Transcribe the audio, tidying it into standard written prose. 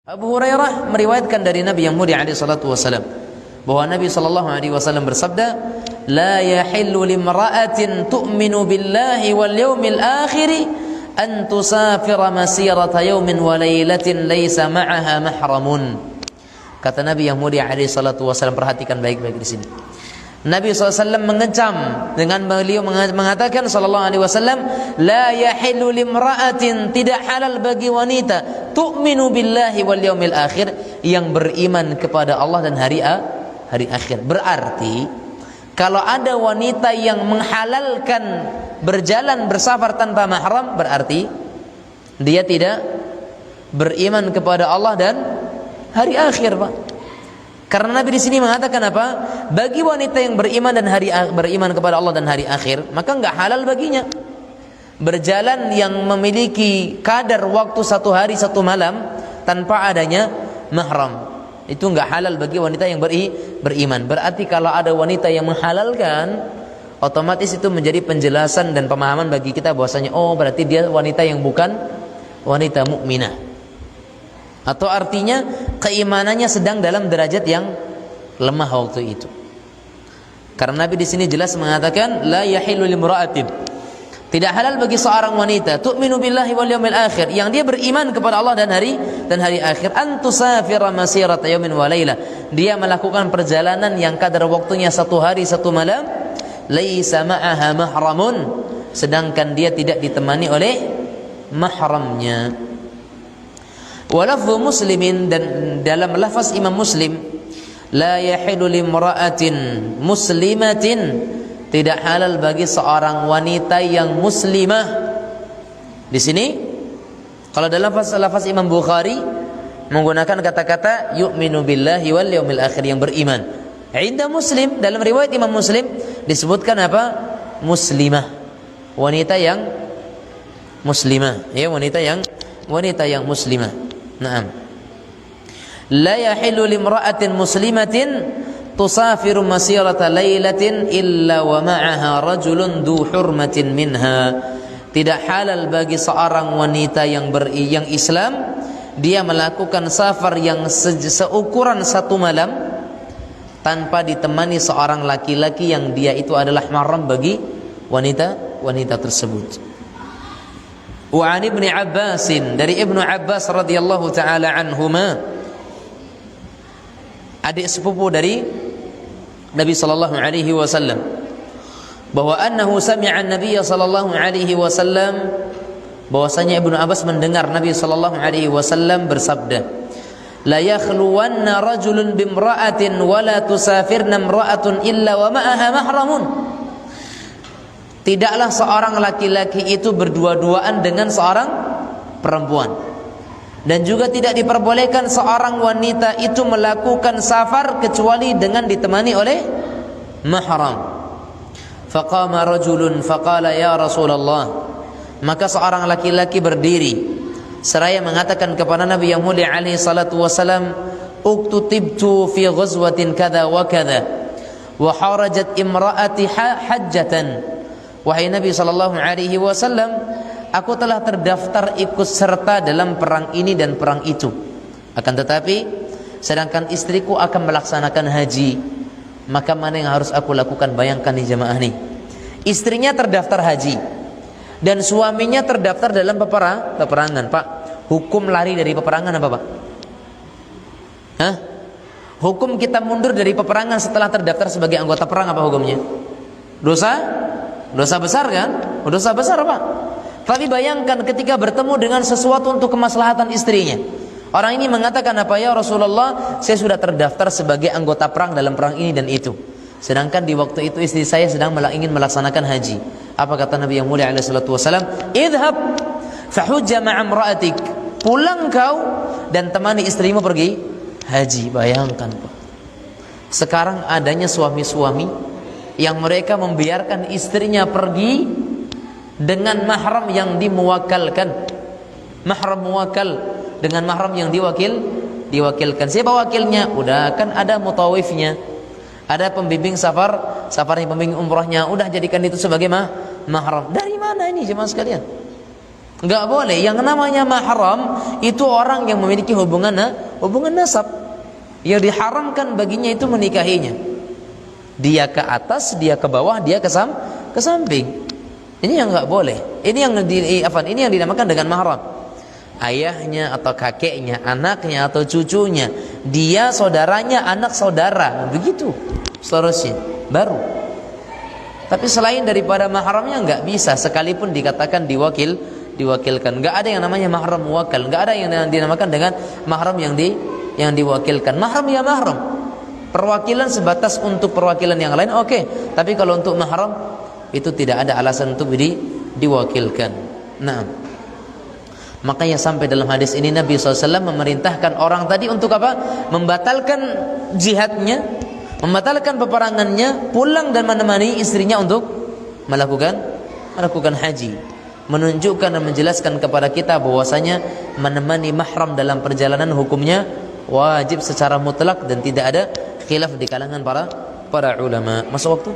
Abu Hurairah meriwayatkan dari Nabi yang mulia alaihi salatu wasallam bahwa Nabi sallallahu alaihi wasallam bersabda, "La yahillu limra'atin tu'minu billahi wal yawmil akhir an tusafira masirata yawmin wa lailatin laysa ma'aha mahramun." Kata Nabi yang mulia alaihi salatu wasallam, perhatikan baik-baik di sini. Nabi SAW mengecam dengan beliau mengatakan sallallahu alaihi wasallam, la yahillu limra'atin, tidak halal bagi wanita tu'minu billahi wal yaumil akhir, yang beriman kepada Allah dan hari akhir. Berarti kalau ada wanita yang menghalalkan berjalan bersafar tanpa mahram, berarti dia tidak beriman kepada Allah dan hari akhir, Pak. Karena Nabi di sini mengatakan apa? Bagi wanita yang beriman beriman kepada Allah dan hari akhir, maka enggak halal baginya berjalan yang memiliki kadar waktu 1 hari 1 malam tanpa adanya mahram. Itu enggak halal bagi wanita yang beriman. Berarti kalau ada wanita yang menghalalkan, otomatis itu menjadi penjelasan dan pemahaman bagi kita bahwasanya oh, berarti dia wanita yang bukan wanita mukminah. Atau artinya keimanannya sedang dalam derajat yang lemah waktu itu. Karena Nabi di sini jelas mengatakan la yahillu limra'atin, tidak halal bagi seorang wanita tu'minu billahi wal yaumil akhir, yang dia beriman kepada Allah dan hari akhir, an tusafira masirata yaumin wa lailah, dia melakukan perjalanan yang kadar waktunya 1 hari 1 malam, laisa ma'aha mahramun, sedangkan dia tidak ditemani oleh mahramnya. Walafzu muslimin, dan dalam lafaz Imam Muslim, la yahillu limra'atin muslimatin, tidak halal bagi seorang wanita yang muslimah. Di sini kalau dalam lafaz Imam Bukhari menggunakan kata-kata yu'minu billahi wal yaumil akhir, yang beriman. Inda Muslim, dalam riwayat Imam Muslim disebutkan apa? Muslimah, wanita yang muslimah, ya, wanita yang muslimah. Naam. La yahillu limra'atin muslimatin tusafiru masirata lailatin illa wa ma'aha rajulun du hurmatin minha. Tidak halal bagi seorang wanita yang Islam, dia melakukan safar yang seukuran 1 malam tanpa ditemani seorang laki-laki yang dia itu adalah mahram bagi wanita tersebut. Wa an Ibnu Abbas, dari Ibnu Abbas radhiyallahu taala anhuma, adik sepupu dari Nabi sallallahu alaihi wasallam, bahwa annahu sami'a an-nabiy sallallahu alaihi wasallam, bahwasanya Ibnu Abbas mendengar Nabi sallallahu alaihi wasallam bersabda, la yakhluwanna rajulun bimra'atin wa la tusafirna imra'atun illa wa ma'aha mahramun. Tidaklah seorang laki-laki itu berdua-duaan dengan seorang perempuan, dan juga tidak diperbolehkan seorang wanita itu melakukan safar kecuali dengan ditemani oleh mahram. Faqama rajulun faqala ya Rasulullah, maka seorang laki-laki berdiri seraya mengatakan kepada Nabi yang mulia alaihi salatu wasalam, uktutibtu fi ghazwatin kadza wa kadza wa harajat imraati hajjatan. Wahai Nabi sallallahu alaihi wasallam, aku telah terdaftar ikut serta dalam perang ini dan perang itu. Akan tetapi sedangkan istriku akan melaksanakan haji, maka mana yang harus aku lakukan? Bayangkan nih jemaah nih, istrinya terdaftar haji dan suaminya terdaftar dalam peperangan. Pak, hukum lari dari peperangan apa, Pak? Hah? Hukum kita mundur dari peperangan setelah terdaftar sebagai anggota perang, apa hukumnya? Dosa besar kan? Dosa besar, Pak. Tapi bayangkan ketika bertemu dengan sesuatu untuk kemaslahatan istrinya. Orang ini mengatakan apa? Ya Rasulullah, saya sudah terdaftar sebagai anggota perang dalam perang ini dan itu. Sedangkan di waktu itu istri saya sedang ingin melaksanakan haji. Apa kata Nabi yang mulia alaihi salatu wasallam? Idhab fahujja ma'a imra'atik. Pulang kau dan temani istrimu pergi haji. Bayangkan, Pak. Sekarang adanya suami-suami yang mereka membiarkan istrinya pergi dengan mahram yang dimuwakalkan. Mahram muwakal, dengan mahram yang diwakilkan. Siapa wakilnya? Udah kan ada mutawifnya, ada pembimbing safarnya, pembimbing umrohnya. Udah jadikan itu sebagai mahram. Dari mana ini jemaah sekalian? Nggak boleh. Yang namanya mahram itu orang yang memiliki hubungan nasab. Yang diharamkan baginya itu menikahinya. Dia ke atas, dia ke bawah, dia ke samping. Ini yang nggak boleh. Ini yang dinamakan dengan mahram. Ayahnya atau kakeknya, anaknya atau cucunya, dia saudaranya, anak saudara, begitu seterusnya baru. Tapi selain daripada mahramnya nggak bisa, sekalipun dikatakan diwakilkan. Nggak ada yang namanya mahram muwakkal, nggak ada yang dinamakan dengan mahram yang diwakilkan. Mahram ya mahram. Perwakilan sebatas untuk perwakilan yang lain, oke. Tapi kalau untuk mahram itu tidak ada alasan untuk diwakilkan. Nah, makanya sampai dalam hadis ini Nabi SAW memerintahkan orang tadi untuk apa? Membatalkan jihadnya, membatalkan peperangannya, pulang dan menemani istrinya untuk melakukan haji. Menunjukkan dan menjelaskan kepada kita bahwasanya menemani mahram dalam perjalanan hukumnya wajib secara mutlak dan tidak ada khilaf di kalangan para ulama. Masuk waktu?